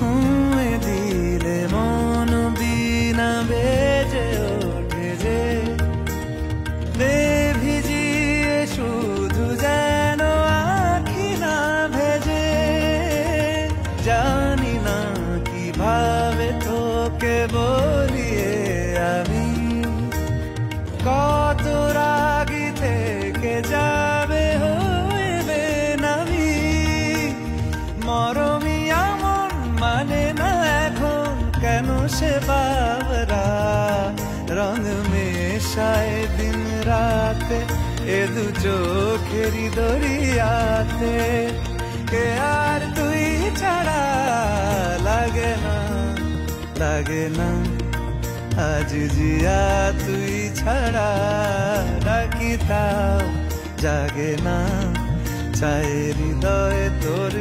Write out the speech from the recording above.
ছুঁয়ে দিলে মন বিনা বেজে ওঠে যে দে ভিজিয়ে শুধু যেন আখি না ভেজে জানি না কিভাবে তোকে বলিয়ে আমি কত রাগি থেকে যাবে হইবে নামি মরমি এমন মানে না এখন কেন সে বাবরা রং মেশায় দিন রাতে এ দু চোখেরি দরিয়াতে কে আর তুই ছাড়া লাগে না আজ জিয়া তুই ছাড়া ডাকিতাম জাগে না চাই হৃদয় তোর